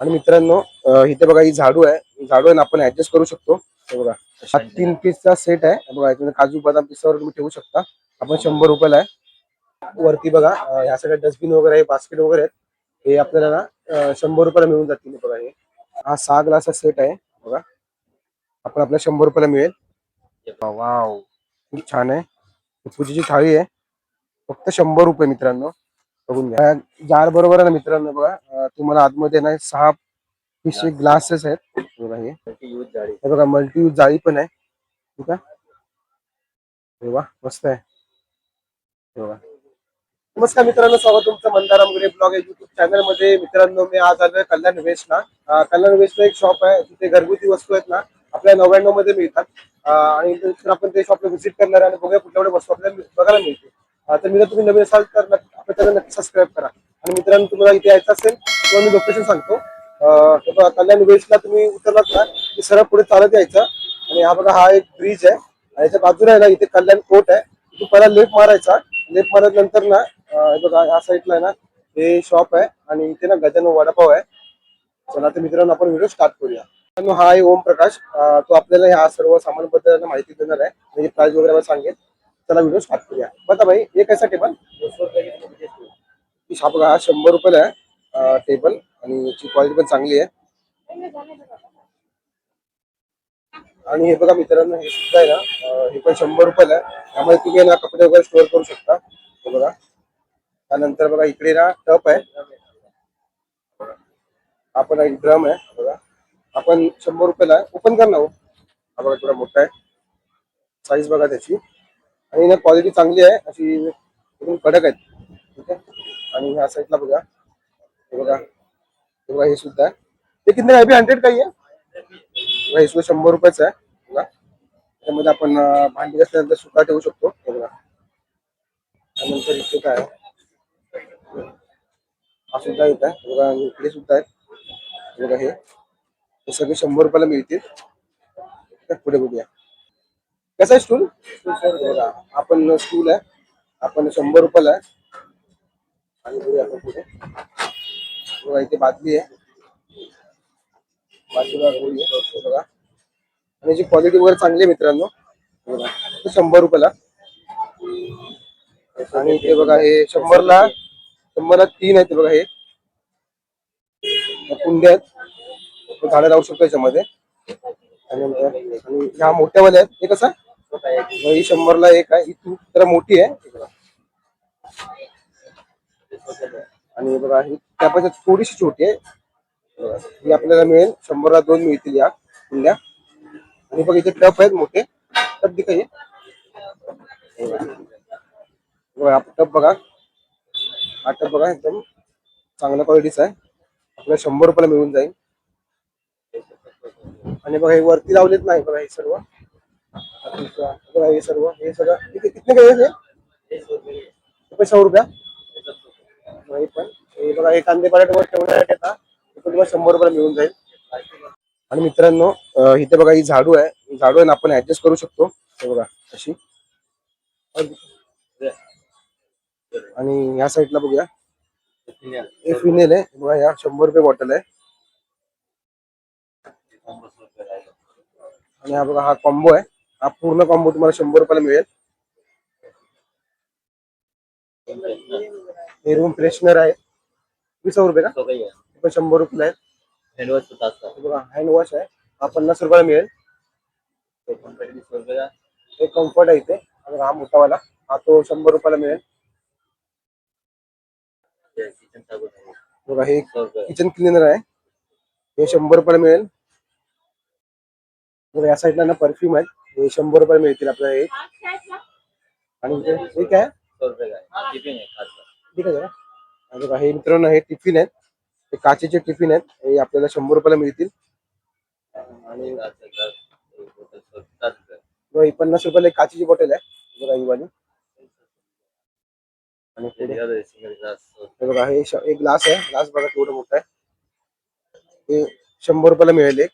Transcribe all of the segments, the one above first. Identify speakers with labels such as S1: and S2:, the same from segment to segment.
S1: आणि मित्रांनो इथे बघा ही झाडू आहे, झाडू आहे ना आपण ऍडजस्ट करू शकतो. हे बघा हा 3 पीसचा सेट आहे. हे बघा याच्यामध्ये काजू बदाम पिस्तावर तुम्ही ठेवू शकता. आपण 100 रुपयाला आहे. वरती बघा ह्या सगळ्या डस्टबिन वगैरे आहे, बास्केट वगैरे आहेत. हे आपल्याला ना 100 रुपयाला मिळून जातील. बघा हे हा 6 ग्लासचा सेट आहे. बघा आपण आपल्या 100 रुपयाला मिळेल. वाव खूप छान आहे. पूजेची थाळी आहे फक्त 100 रुपये मित्रांनो. बघून घ्या जार बरोबर आहे ना मित्रांनो. बघा तुम्हाला आतमध्ये ना 6 पिशे ग्लासेस आहेत. बघा हे बघा मल्टी यूज जाळी पण आहे. ठीक आहे हे वा मस्त आहे. हे बघा. नमस्कार मित्रांनो, स्वागत तुमचं मंदाराम गुरे ब्लॉग युट्यूब चॅनल मध्ये. मित्रांनो मी आज आलोय कल्याण वेस्टला. कल्याण वेस्टला एक शॉप आहे, तिथे घरगुती वस्तू आहेत ना आपल्या 99 मध्ये मिळतात. आणि आपण ते शॉपला व्हिजिट करणार आहे आणि बघूया कुठल्या वस्तू आपल्याला बघायला मिळते. तर मी जर तुम्ही नवीन असाल तर आपल्या चॅनल नक्की सबस्क्राईब करा. आणि मित्रांनो तुम्हाला इथे यायचं असेल किंवा मी लोकेशन सांगतो. कल्याण वेस्टला तुम्ही उतरलात ना की सरळ पुढे चालत यायचं. आणि हा बघा हा एक ब्रिज आहे आणि याच्या बाजूला आहे ना इथे कल्याण कोर्ट आहे. तू पहिला लेफ्ट मारायचा. लेफ्ट मारल्यानंतर ना बघा या साईडला आहे ना हे शॉप आहे आणि इथे ना गजानन वडापाव आहे. चला तर मित्रांनो आपण व्हिडिओ स्टार्ट करूया. मित्रांनो हा आहे ओमप्रकाश. तो आपल्याला ह्या सर्व सामानाबद्दल माहिती देणार आहे, म्हणजे प्राइस वगैरे सांगेल. चला व्हिडिओ स्टार्ट करूया. बता भाई ये कैसा टेबल? हा बघा हा 100 रुपयाला आहे टेबल आणि याची क्वालिटी पण चांगली आहे. आणि हे बघा मित्रांनो हे सुद्धा आहे ना हे पण 100 रुपयाला आहे. त्यामुळे तुम्ही ना कपडे वगैरे स्टोअर करू शकता. हे बघा त्यानंतर बघा इकडे ना टप आहे. आपण एक ड्रम आहे बघा, आपण 100 रुपयाला आहे. ओपन कर ना हो. हा बघा थोडा मोठा आहे, साईज बघा त्याची. आणि ना क्वालिटी चांगली आहे अशी, एकदम कडक आहेत. ठीक आहे. आणि ह्या साईडला बघा हे बघा हे बघा हे सुद्धा आहे. ते किती आहे? 100 का आहे? हे सुद्धा 100 रुपयाचं आहे. बघा त्यामध्ये आपण भांडी घासल्यानंतर सुद्धा ठेवू शकतो. हे बघा त्यानंतर इथे काय आहे, हा सुद्धा येत आहे बघा. इकडे सुद्धा आहेत बघा. हे सगळे 100 रुपयाला मिळतील. पुढे बघूया कसा आहे स्टूल. बघा आपण स्टूल आहे, आपण 100 रुपयाला आहे. आणि बघूया आपण पुढे बघा इथे बादली आहे, बाजूला गोळी आहे बघा. आणि याची क्वालिटी वगैरे चांगली आहे मित्रांनो. बघा 100 रुपयाला. आणि ते बघा हे 100ला 3 आहेत बघा. हे कुंड्या आहेत, झाडं लावू शकतो याच्यामध्ये. आणि ह्या मोठ्यावाल्या आहेत. हे कसं ही 100ला एक आहे. इथून जरा मोठी आहे. आणि बघा ही त्यापेक्षा थोडीशी छोटी आहे. ही आपल्याला मिळेल 100ला 2 मिळतील या कुंड्या. आणि बघा इथे टप आहेत मोठे. टप दिखाई टप बघा. हा टप बघा एकदम चांगल्या क्वालिटीचा आहे, आपल्याला 100 रुपयाला मिळून जाईल. आणि बघा हे वरती लावलेत नाही बघा. हे सर्व बघा हे सर्व हे सगळं कितने का हे 100 रुपया. पण हे बघा हे कांदे बटाटे वर ठेवण्यासाठी येतात, तुम्हाला 100 रुपयाला मिळून जाईल. आणि मित्रांनो इथे बघा ही झाडू आहे. झाडू आहे ना आपण ऍडजस्ट करू शकतो. हे बघा अशी. आणि या साईडला बघूया हे फिनेल आहे बघा. या 100 रुपये बॉटल आहे. आणि हा बघा हा कॉम्बो आहे. हा पूर्ण कॉम्बो तुम्हाला 100 रुपयाला मिळेल. हे रूम फ्रेशनर आहे 20 रुपये का, पण 100 रुपये आहे. बघा हँड वॉश आहे, हा 50 रुपयाला मिळेल. एक कम्फर्ट आहे इथे. हा मोठावाला हा तो 100 रुपयाला मिळेल. बघा हे किचन क्लिनर आहे, हे 100 रुपयाला मिळेल. बघा या साईडला ना परफ्यूम आहेत, हे 100 रुपयाला मिळतील आपल्याला. एक आणि हे काय ठीक आहे. बघा हे मित्रांनो हे टिफिन आहेत, हे काचेचे टिफिन आहेत. हे आपल्याला 100 रुपयाला मिळतील. आणि 50 रुपयाला एक काचेची बॉटल आहे बघा ही वाली. आणि हे बघा हे एक ग्लास आहे. ग्लास बघा केवढा मोठा आहे. हे 100 रुपयाला मिळेल एक.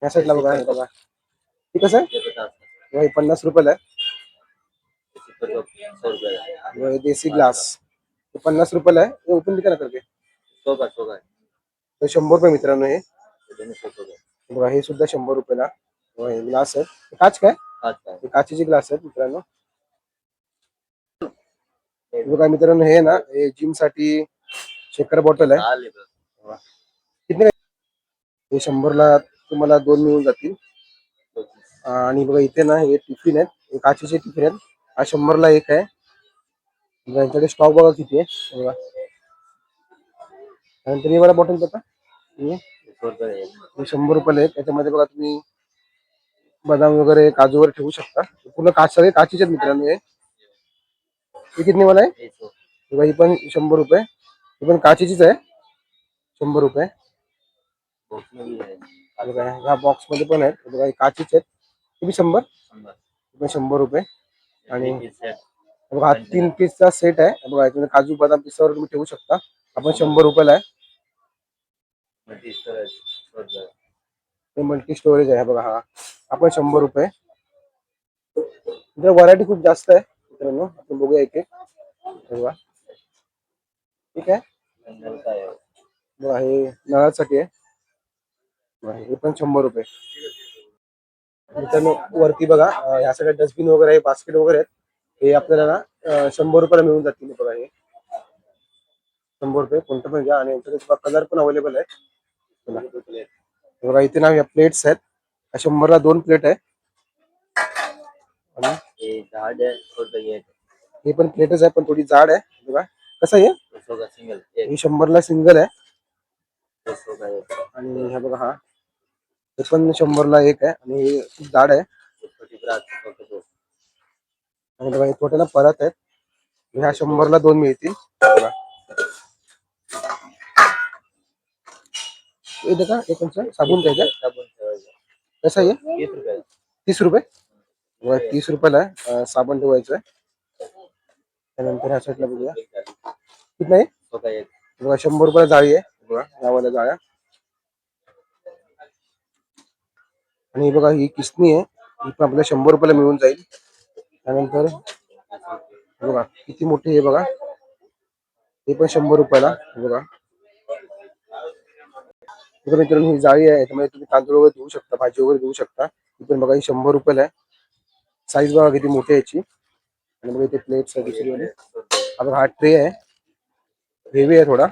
S1: या साईडला बघा हे बघा हे कसं आहे, 50 रुपयाला आहे. देसी ग्लास हे 50 रुपयाला आहे. हे ओपन किती ना करते तर 100 रुपये मित्रांनो हे बघा. हे सुद्धा 100 रुपयाला. हे ग्लास आहेत. हे काच काय हे काचेचे ग्लास आहेत मित्रांनो. हे बघा मित्रांनो हे ना हे जिम साठी शेकर बॉटल आहे. किती हे 100ला तुम्हाला 2 मिळून जातील. आणि बघा इथे ना हे टिफिन आहेत. हे काचेचे टिफिन आहेत. हा 100ला एक आहे. यांच्याकडे स्टॉक बघा किती आहे हे बघा. त्यानंतर हे वाला बॉटल बघा हे 100 रुपयाला आहे. त्याच्यामध्ये बघा तुम्ही बदाम वगैरे काजू वगैरे ठेवू शकता. पूर्ण काच सगळे काचेचे आहेत मित्रांनो. हे किती वाला आहे बघा. ही पण 100 रुपये. ही पण काचेचीच आहे 100 रुपये. बघा ह्या बॉक्स मध्ये पण आहेत बघा. हे काचेचे आहेत. हे बी 100 पण 100 रुपये. आणि बघा हा 3 पीसचा सेट आहे बघा. याच्यामध्ये काजू बदाम पिस्तावर तुम्ही ठेवू शकता. आपण 100 रुपयाला आहे. हे मल्टी स्टोरेज आहे बघा. हा आपण 100 रुपये. व्हरायटी खूप जास्त आहे मित्रांनो. आपण बघूया एक एक बघा. ठीक आहे बघा. हे नळासाठी आहे बघा. हे पण 100 रुपये. मित्रांनो वरती बघा ह्या सगळ्या डस्टबिन वगैरे आहे बास्केट वगैरे आहेत. हे आपल्याला ना 100 रुपयाला मिळून जातील बघा. हे 100 रुपये कोणतं पण घ्या. आणि यांच्याकडे कलर पण अवेलेबल आहे बघा. इथे ना या प्लेट्स आहेत. 100ला 2 प्लेट आहे. आणि हे पण प्लेटच आहे पण थोडी जाड आहे बघा. कसं आहे हे 100ला सिंगल आहे. आणि हे बघा हा हे पण 100ला एक आहे. आणि हे खूप जाड आहे. आणि बघा हे छोट्याला परत आहेत. ह्या 100ला 2 मिळतील बघा. हे देखा एक साबून द्यायचा कसं आहे 30 रुपये. 30 रुपयाला आहे. साबण ठेवायचं आहे. त्यानंतर ह्या साईडला बघूया किती नाही बघा. 100 रुपयाला जाळी आहे बघा. यावाल्या जाळ्या. आणि बघा ही किसनी आहे. ही पण आपल्याला 100 रुपयाला मिळून जाईल. त्यानंतर बघा किती मोठी आहे बघा. हे पण 100 रुपयाला बघा. मित्रांनो ही जाळी आहे. याच्यामध्ये तुम्ही तांदूळ वगैरे देऊ शकता. भाजी वगैरे देऊ शकता. ही पण बघा ही 100 रुपयाला आहे. साईज बघा किती मोठी आहे याची. आणि बघा इथे प्लेट्स आहे दुसरीवाले. आता हा ट्रे आहे. हेवी आहे थोडा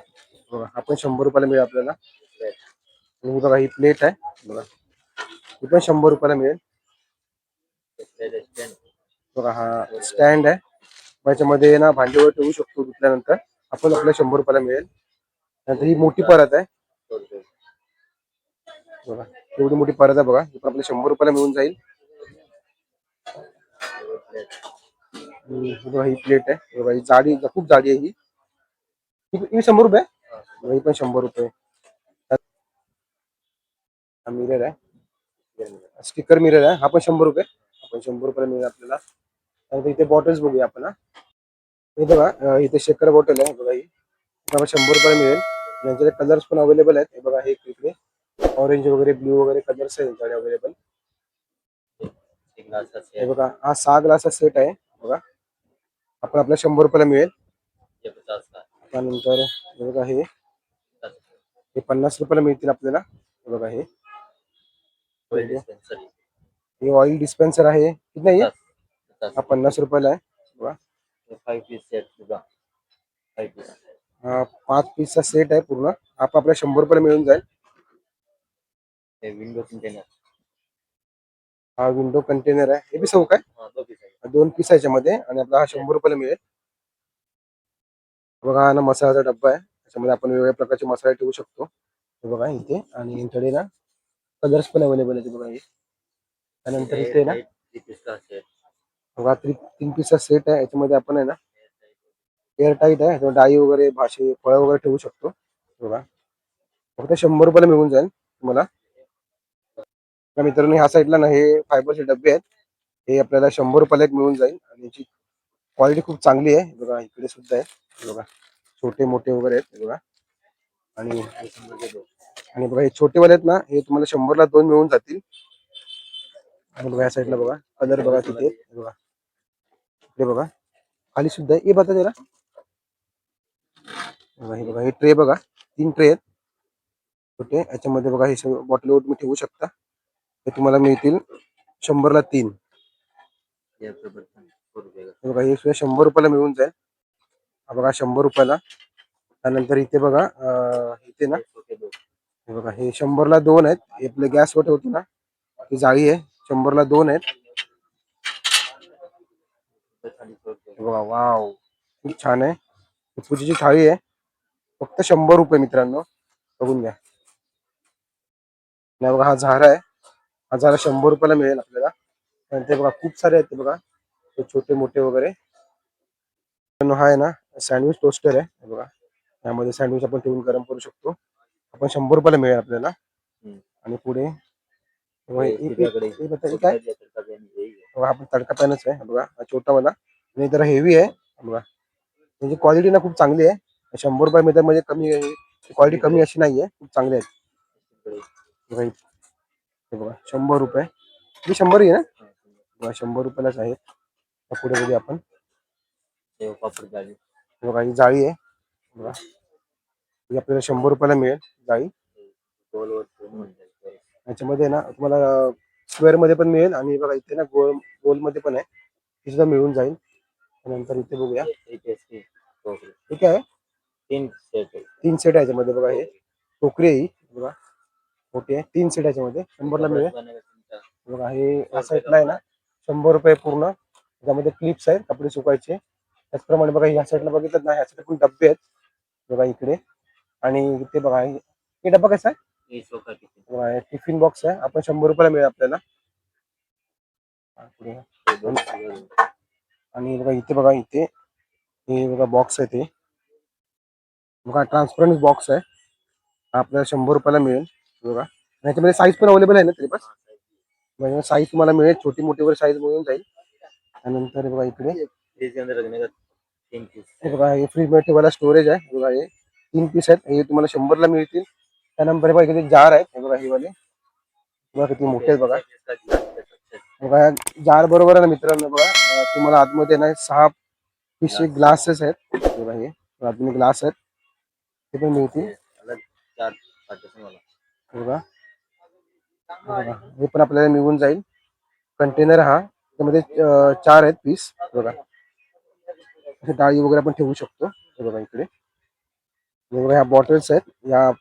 S1: बघा. हा पण 100 रुपयाला मिळेल आपल्याला. आणि बघा ही प्लेट आहे बघा. ही पण 100 रुपयाला मिळेल बघा. हा स्टँड आहे. याच्यामध्ये ना भांडी वगैरे ठेवू शकतो धुतल्यानंतर. आपण आपल्याला 100 रुपयाला मिळेल. नंतर ही मोठी परत आहे बघा. एवढी मोठी परत आहे बघा. ही पण आपल्याला 100 रुपयाला मिळून जाईल. बघा ही प्लेट आहे बघा. ही जाडी खूप जाडी आहे. ही 100 रुपये. ही पण 100 रुपये. हा मिरर आहे. स्टिकर मिरर आहे. हा पण 100 रुपये. आपण 100 रुपयाला मिळेल आपल्याला. त्यानंतर इथे बॉटल्स बघूया आपण. हे बघा इथे शेकर बॉटल आहे बघा. ही तुम्हाला 100 रुपयाला मिळेल. यांच्याकडे कलर्स पण अवेलेबल आहेत. हे बघा हे इकडे ऑरेंज वगैरे ब्ल्यू वगैरे कलर्स आहेत यांच्याकडे अवेलेबल. हे बघा हा 6 ग्लासचा सेट आहे बघा. आपण आपल्याला 100 रुपयाला मिळेल. त्यानंतर हे बघा हे 50 रुपयाला मिळतील आपल्याला. हे बघा हे ऑइल डिस्पेन्सर आहे. किती नाही हा 50 रुपयाला आहे बघा. हा 5 पीसचा सेट आहे पूर्ण. आपण आपल्याला 100 रुपयाला मिळून जाईल. हा विंडो कंटेनर आहे. हे बी सौ काय 2 पीस आहे याच्यामध्ये. आणि आपला हा 100 रुपयाला मिळेल बघा. हा ना मसाल्याचा डब्बा आहे. त्याच्यामध्ये आपण वेगवेगळ्या प्रकारचे मसाले ठेवू शकतो हे बघा इथे. आणि यांच्याकडे ना कलर्स पण अवेलेबल आहे बघा हे. त्यानंतर इथे ना बघा 3 पीसचा सेट आहे. याच्यामध्ये आपण आहे ना एअर टाईट आहे. डाळी वगैरे भाजी फळं वगैरे ठेवू शकतो बघा. फक्त 100 रुपयाला मिळून जाईल तुम्हाला. मित्रांनो ह्या साईडला ना हे फायबरचे डबे आहेत. हे आपल्याला 100 रुपयाला एक मिळून जाईल. आणि याची क्वालिटी खूप चांगली आहे बघा. इकडे सुद्धा आहे बघा. छोटे मोठे वगैरे आहेत बघा. आणि बघा हे छोटेवाले आहेत ना हे तुम्हाला 100ला 2 मिळून जातील. आणि बघा या साईडला बघा कलर बघा तिथे बघा. इकडे बघा खाली सुद्धा आहे. हे बघा जरा बघा हे ट्रे बघा, 3 ट्रे आहेत छोटे. याच्यामध्ये बघा हे बॉटल तुम्ही ठेवू शकता. हे तुम्हाला मिळतील 100ला 3. हे बघा हे सुद्धा 100 रुपयाला मिळून जाईल. हा बघा 100 रुपयाला. त्यानंतर इथे बघा इथे ना हे बघा हे 100ला 2 आहेत. हे आपले गॅसवर ठेवतो ना ही जाळी आहे, 100ला 2 आहेत. हे बघा वाव, खूप छान आहे. पूजेची थाळी आहे, फक्त 100 रुपये मित्रांनो, बघून घ्या. नाही बघा हा झारा आहे, हा झारा 100 रुपयाला मिळेल आपल्याला. आणि ते बघा खूप सारे आहेत ते बघा, ते छोटे मोठे वगैरे. हा आहे ना सँडविच टोस्टर आहे. हे बघा यामध्ये सँडविच आपण ठेवून गरम करू शकतो. आपण 100 रुपयाला मिळेल आपल्याला. आणि पुढे काय आपण तडका पॅनच आहे बघा, हा छोटा वाला आणि जरा हेवी आहे बघा. म्हणजे क्वालिटी ना खूप चांगली आहे. 100 रुपये मीटर म्हणजे कमी आहे, क्वालिटी कमी अशी नाहीये, खूप चांगली आहे. बघा हे बघा 100 रुपये, ही 100 आहे ना बघा, 100 रुपयालाच आहे. पुढे बघूया आपण. बघा ही जाळी आहे बघा, ही आपल्याला 100 रुपयाला मिळेल जाळी. याच्यामध्ये ना तुम्हाला स्क्वेअर मध्ये पण मिळेल आणि बघा इथे ना गोल गोल मध्ये पण आहे, ती सुद्धा मिळून जाईल. नंतर इथे बघूया ठीक आहे, 3 सेट आहे याच्यामध्ये बघा. हे टोकरी आहे ही बघा, मोठी आहे, 3 सेट याच्यामध्ये 100ला मिळेल बघा. हे असा आहे ना 100 रुपये पूर्ण. त्यामध्ये क्लिप्स आहेत कपडे सुकायचे. त्याचप्रमाणे बघा ह्या साईडला बघितलं ना, ह्या साईडला पण डब्बे आहेत बघा इकडे. आणि इथे बघा हे डब्बा कसा आहे बघा, टिफिन बॉक्स आहे, आपण 100 रुपयाला मिळेल आपल्याला. आणि बघा इथे बघा, इथे हे बघा बॉक्स आहे, ते बघा ट्रान्सपरंट बॉक्स आहे, आपल्याला 100 रुपयाला मिळेल बघा. याच्यामध्ये साईज पण अवेलेबल आहे ना तरी बस, म्हणजे साईज तुम्हाला मिळेल, छोटी मोठी वर साईज मिळून जाईल. त्यानंतर बघा इकडे हे बघा हे फ्रीज मध्ये ठेवायला स्टोरेज आहे बघा. हे 3 पीस आहेत, हे तुम्हाला 100ला मिळतील. त्यानंतर बघा इकडे जार आहेत हे बघा, हे वाले बघा किती मोठे आहेत बघा. बघा जार बरोबर आहे ना मित्रांनो बघा, तुम्हाला आतमध्ये ना 6 पीसचे ग्लासेस आहेत बघा. हे आतमध्ये ग्लास आहेत, ते पण मिळतील बघा. हे पण आपल्याला मिळून जाईल. कंटेनर हा त्यामध्ये 4 आहेत पीस बघा. डाळी वगैरे आपण ठेवू शकतो हे बघा इकडे. बघा ह्या बॉटल्स आहेत, या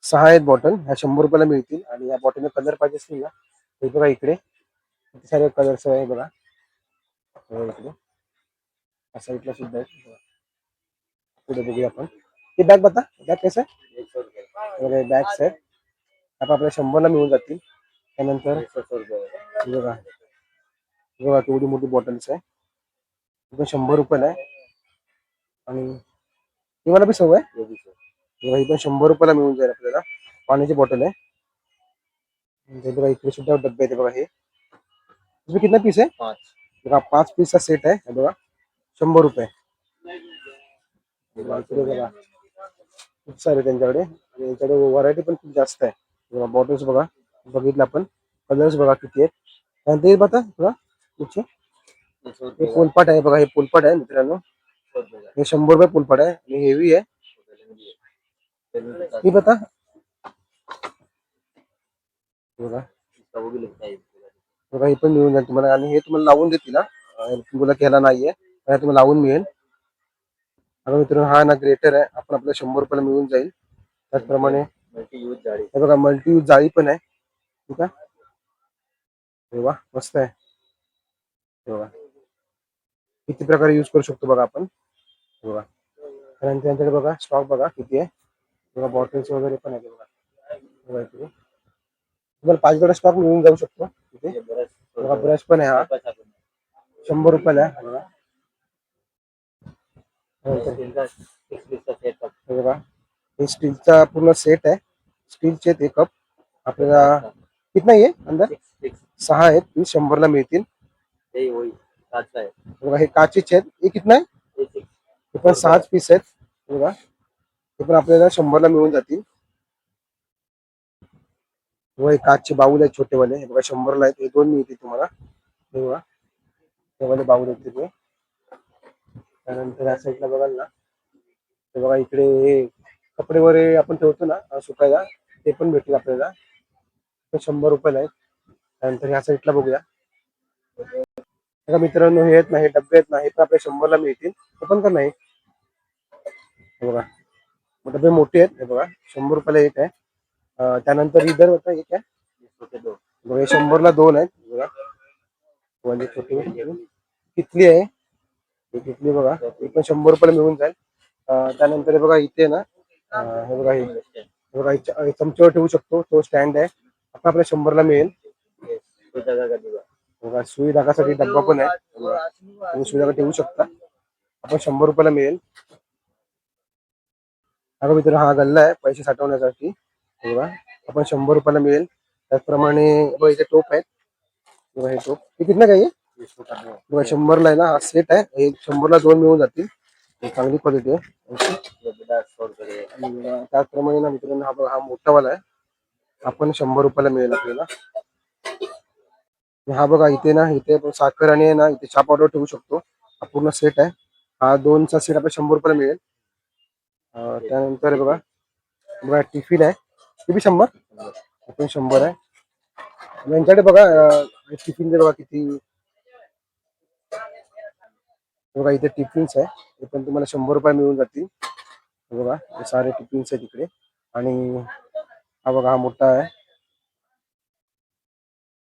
S1: 6 आहेत बॉटल, ह्या 100 रुपयाला मिळतील. आणि या बॉटलने कलर पाहिजे असतील ना, हे बघा इकडे किती सारे कलर्स आहे बघा. इकडे या साईडला सुद्धा आहेत. पुढे बघूया आपण. ते बॅग बता, बॅग कसं आहे बॅग्स आहेत, आता आपल्याला 100ला मिळून जातील. त्यानंतर बघा बघा केवढी मोठी बॉटल्स आहे, 100 रुपयाला आहे. आणि ही मला बी सवय बघा, ही पण 100 रुपयाला मिळून जाईल आपल्याला. पाण्याची बॉटल आहे. बघा इकडे सुद्धा डब्बे आहेत बघा. हे इसमें कितना पीस है? 5. बघा 5 पीसचा सेट आहे बघा, 100 रुपये. इकडे बघा खूप सारे त्यांच्याकडे, आणि यांच्याकडे व्हरायटी पण खूप जास्त आहे बघा. बॉटल्स बघा, बघितलं आपण, कलर्स बघा किती आहेत. त्यानंतर हे बघा बघा कुठचे, हे पोलपाट आहे बघा, हे पोलपाट आहे मित्रांनो, हे 100 रुपये पोलपाट आहे आणि हेवी आहे. हे बघा बघा बघा, हे पण मिळून जाईल तुम्हाला. आणि हे तुम्हाला लावून देतील ना, तुम्हाला केला नाहीये तुम्हाला लावून मिळेल. आता मित्रांनो हा ना ग्रेटर आहे, आपण आपल्या 100 रुपयाला मिळून जाईल. त्याचप्रमाणे हे बघा मल्टी यूज जाळी पण आहे, ठीक आहे. हे वा मस्त आहे बघा, किती प्रकारे यूज करू शकतो बघा आपण बघा. त्यानंतर त्यांच्याकडे बघा स्टॉक बघा किती आहे बघा, बॉटल्स वगैरे पण आहे बघा इकडे. तुम्हाला पाहिजे तेवढा स्टॉक मिळून जाऊ शकतो तिथे बघा. ब्रश पण आहे, हा 100 रुपयाला आहे बघा. हे बघा हे स्टीलचा पूर्ण सेट आहे, स्टीलचे ते कप आपल्याला कितना आहे अंदर 6 आहेत, 100ला मिळतील बघा. हे काचेचे आहेत, हे कितना आहे, हे पण 6 पीस आहेत बघा. हे पण आपल्याला 100ला मिळून जातील. हे काचचे बाऊल आहेत छोटेवाले, हे बघा 100ला आहेत. हे 2 मिळतील तुम्हाला हे बघा, हे वाले बाऊल आहेत तिथे. त्यानंतर या साईडला बघाल ना हे बघा इकडे हे कपडे वगैरे आपण ठेवतो ना सुकायला, ते पण भेटतील आपल्याला. ते 100 रुपयाला आहेत. त्यानंतर ह्या साईडला बघूया. बघा मित्रांनो, हे आहेत ना, हे डबे आहेत ना, हे पण आपल्या 100ला मिळतील. ते पण नाही, हे बघा डबे मोठे आहेत. हे बघा 100 रुपयाला एक आहे. त्यानंतर इधर होता एक आहे, बघा हे 100ला दोन आहेत. बघा म्हणजे छोटी कितली आहे, ही कितली बघा, ही पण 100 रुपयाला मिळून जाईल. त्यानंतर हे बघा इथे ना, हे बघा हे बघा चमच्यावर ठेवू शकतो, तो स्टँड आहे. आता आपल्या 100ला मिळेल. बघा सुई धागासाठी डब्बा पण आहे. बघा तुम्ही सुई धागा ठेवू शकता, आपण 100 रुपयाला मिळेल. अगं मित्र, हा गल्ला आहे पैसे साठवण्यासाठी. बघा आपण 100 रुपयाला मिळेल. त्याचप्रमाणे बघा इथे टोप आहेत. बघा हे टोप हे कितना काही बघा 100ला आहे ना, हा सेट आहे. हे 100ला दोन मिळून जातील. ही चांगली क्वालिटी आहे. आणि त्याचप्रमाणे ना मित्रांनो, हा बघा हा मोठावाला आहे, आपण 100 रुपयाला मिळेल आपल्याला. हा बघा इथे ना, इथे साखर आणि ना इथे चहा पावडर ठेवू शकतो. हा पूर्ण सेट आहे. हा दोनचा सेट आपल्याला 100 रुपयाला मिळेल. त्यानंतर बघा बघा टिफिन आहे, ते बी 100, आपण 100 आहे. यांच्याकडे बघा टिफिनचे बघा किती, बघा इथे टिफिन्स आहे, ते पण तुम्हाला 100 रुपये मिळून जातील. बघा हे सारे टिफिन्स आहे तिकडे. आणि हा बघा हा मोठा आहे.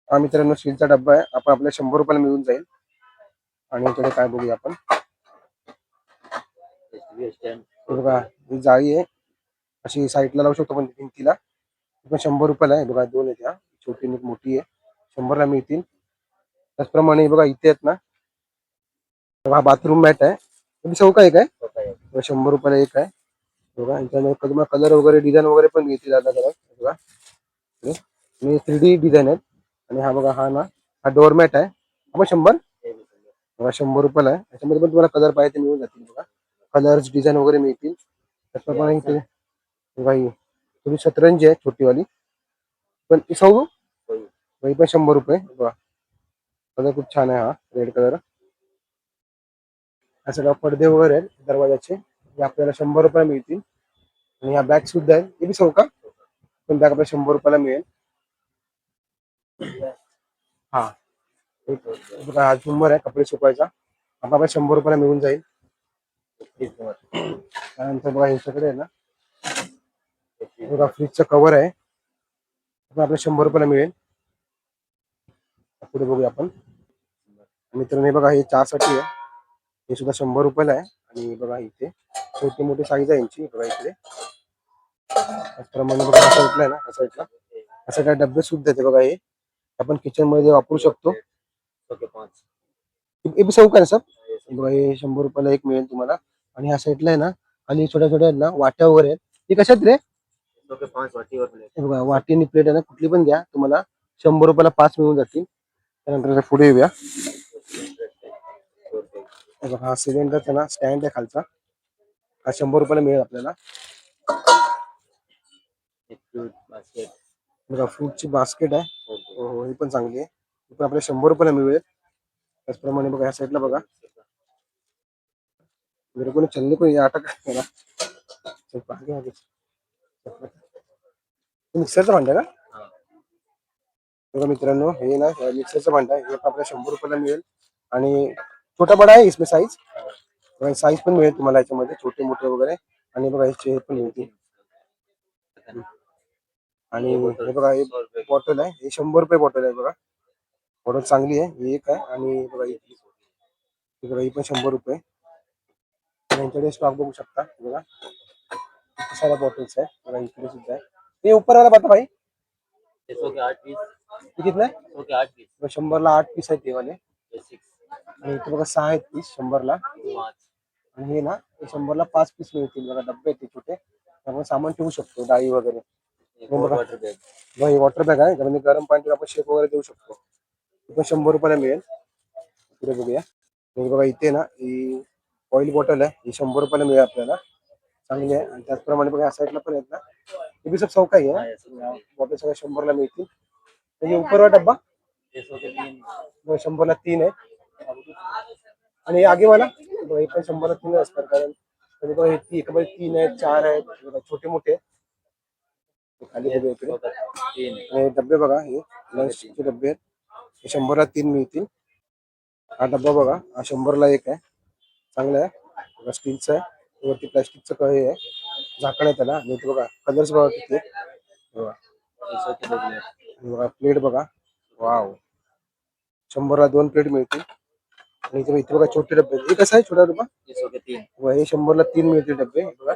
S1: हा मित्रांनो स्टीलचा डब्बा आहे, आपण आपल्या 100 रुपयाला मिळून जाईल. आणि इकडे काय बघूया आपण, बघा ही जाळी आहे, अशी साईडला लावू शकतो आपण भिंतीला. पण 100 रुपयाला आहे. बघा दोन आहेत, छोटी आणि मोठी आहे, 100ला मिळतील. त्याचप्रमाणे बघा इथे आहेत ना, हा बाथरूम मॅट आहे, तुम्ही चौका एक आहे, 100 रुपयाला एक आहे. बघा याच्यामध्ये तुम्हाला कलर वगैरे डिझाईन वगैरे पण घेतली जातात. बघा 3D डिझाईन आहेत. आणि हा बघा हा ना, हा डोअरमॅट आहे, आपण 100, बघा 100 रुपयाला आहे. त्याच्यामध्ये पण तुम्हाला कलर पाहिजे मिळून जातील. बघा कलर्स डिझाईन वगैरे मिळतील. त्याचप्रमाणे इथे बघा ही थोडी शतरंजी आहे छोटीवाली, पण ती सौ, ही पण 100 रुपये. बघा कलर खूप छान आहे, हा रेड कलर. असं पडदे वगैरे आहेत दरवाजाचे, जे आपल्याला 100 रुपये मिळतील. आणि ह्या बॅग सुद्धा आहेत, ते बी सौ का, पण बॅग आपल्याला 100 रुपयाला मिळेल. हा बघा हा झुंबर आहे कपडे सुकवायचा, आपल्याला 100 रुपयाला मिळून जाईल. त्यानंतर बघा ह्याच्याकडे आहे ना, बघा फ्रीजचं कव्हर आहे, आपल्याला 100 रुपयाला मिळेल. पुढे बघूया आपण. मित्रांनो हे बघा हे चहासाठी आहे, हे सुद्धा 100 रुपयाला आहे. आणि बघा इथे छोटी मोठी साईज आहे यांची. बघा इकडे त्याचप्रमाणे बघा असं ऐकलंय ना, असं ऐकलं असं काय डबे सुद्धा येते. बघा हे आपण किचन मध्ये वापरू शकतो. हे बी सौ का सर, बघा हे 100 रुपयाला एक मिळेल तुम्हाला. आणि ह्या साईडला आहे ना, आणि छोट्या छोट्या आहेत ना वाट्या वगैरे आहेत, हे कशात रे, हे बघा वाटी आणि प्लेट आहे ना, कुठली पण घ्या, तुम्हाला 100 रुपयाला 5 मिळून जातील. त्यानंतर पुढे येऊया. हा सिलेंडरचा ना स्टँड आहे खालचा, हा 100 रुपयाला मिळेल आपल्याला. बघा फ्रूटची बास्केट आहे, हो हो ही पण चांगली आहे, ही पण आपल्याला 100 रुपयाला मिळेल. त्याचप्रमाणे बघा ह्या साईडला बघा, मेरे को चलने को अटक मिक्सरचं भांडं का, बघा मित्रांनो हे ना मिक्सरचं भांडं आहे, हे आपल्याला 100 रुपयाला मिळेल. आणि छोटा बडा आहे इसमें साईज, साईज पण मिळेल तुम्हाला याच्यामध्ये, छोटे मोठे वगैरे. आणि बघा हे पण मिळतील. आणि हे बघा हे बॉटल आहे, हे 100 रुपये बॉटल आहे. बघा बॉटल चांगली आहे, ही एक आहे. आणि बघा ही पण 100 रुपये. यांच्याकडे स्टॉक बघू शकता. बघा किती साऱ्या बॉटल्स आहे. बघा इकडे सुद्धा आहे, ते ऊपर वाला बता भाई, कितीला आहे, 100ला 8 पीस आहेत ते वाले. आणि इथे बघा 6 आहेत पीस 100ला. आणि हे ना 100ला 5 पीस मिळतील. बघा डब्बे आहेत ते छोटे, आपण सामान ठेवू शकतो, डाळी वगैरे. वॉटर बॅग आहे, म्हणजे गरम पाणी आपण शेक वगैरे देऊ शकतो. पण 100 रुपयाला मिळेल. पुढे बघूया. बघा इथे ना ही ऑइल बॉटल आहे, ही 100 रुपयाला मिळेल आपल्याला, चांगली आहे. आणि त्याचप्रमाणे बघा या साईडला पण आहेत ना, हे बी सब चौकाही आहे, बॉटल सगळ्या 100ला मिळतील. त्याचे उपरवा डब्बा 100ला 3 आहे. आणि आगेवाला हे पण 100ला 3 असतात, कारण तर बघा हे एकामध्ये 3 आहेत, 4 आहेत, बघा छोटे मोठे. खाली बघा इकडे. आणि डब्बे बघा हे लंचचे डब्बे आहेत. हे 100ला 3 मिळतील. हा डब्बा बघा हा 100ला 1 आहे. चांगला आहे बघा, स्टीलचा आहे. वरती प्लास्टिकचं हे आहे, झाकण आहे त्याला. आणि इथे बघा कलर्स बघा किती आहेत. बघा आणि बघा प्लेट बघा. वाव, 100ला 2 प्लेट मिळतील. आणि इथे बघा छोटे डब्बे आहेत. हे कसं आहे छोटा डब्बा? बघा, हे 100ला 3 मिळतील डब्बे. बघा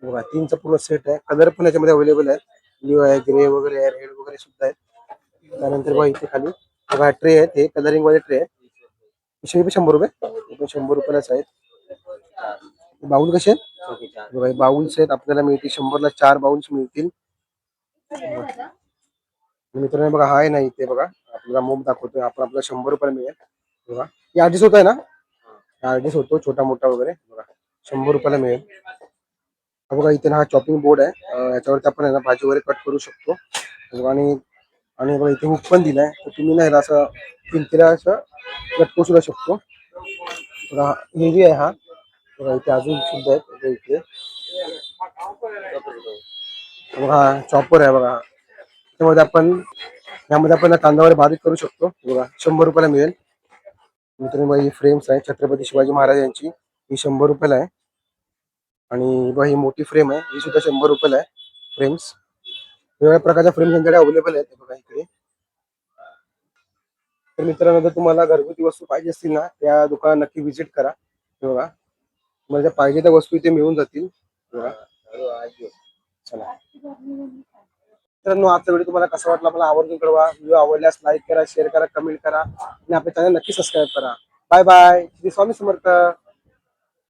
S1: बघा 3चा पूर्ण सेट आहे. कलर पण याच्यामध्ये अवेलेबल आहे. ब्ल्यू आहे, ग्रे वगैरे आहे, रेड वगैरे सुद्धा आहे. त्यानंतर बघा इथे खाली बघा ट्रे आहेत. हे कलरिंग वाले ट्रे आहेत. पिशवी पण 100 रुपये. हे पण 100 रुपयालाच आहेत. बाउल कसे आहेत बघा, हे बाउल्स आहेत आपल्याला मिळतील 100ला 4 बाउल्स मिळतील. मित्रांनो बघा हा आहे ना इथे बघा आपल्याला मोब दाखवतोय आपण, आपल्याला 100 रुपयाला मिळेल. बघा हे आधीच होत आहे ना, आधीच होतो छोटा मोठा वगैरे. बघा 100 रुपयाला मिळेल. हा बघा इथे हा चॉपिंग बोर्ड आहे. याच्यावरती आपण आहे ना भाजी वगैरे कट करू शकतो. बघा, आणि आणि बघा इथे हुक पण दिलाय, तर तुम्ही नाही असं भिंतीला असं लटकवू सुद्धा शकतो. बघा हे जे आहे हा बघा इथे अजून सुद्धा आहेत. बघा इथे बघा चॉपर आहे बघा. त्यामध्ये आपण यामध्ये आपण कांदा वगैरे बारीक करू शकतो. बघा 100 रुपयाला मिळेल. मित्रांनो बघा ही फ्रेम्स आहे छत्रपती शिवाजी महाराज यांची. ही 100 रुपयाला आहे. आणि बघा ही मोठी फ्रेम आहे, ही सुद्धा 100 रुपयाला आहे. फ्रेम्स वेगवेगळ्या प्रकारच्या फ्रेम्स यांच्याकडे अवेलेबल आहेत. बघा इकडे. तर मित्रांनो जर तुम्हाला घरगुती वस्तू पाहिजे असतील ना, त्या दुकानात नक्की व्हिजिट करा. हे बघा तुम्हाला ज्या पाहिजे त्या वस्तू इथे मिळून जातील. बघा चला मित्रांनो आजचा व्हिडिओ तुम्हाला कसा वाटला मला आवर्जून कळवा. व्हिडिओ आवडल्यास लाईक करा, शेअर करा, कमेंट करा आणि आपल्या चॅनल नक्की सबस्क्राईब करा. Bye bye. श्री स्वामी समर्थ.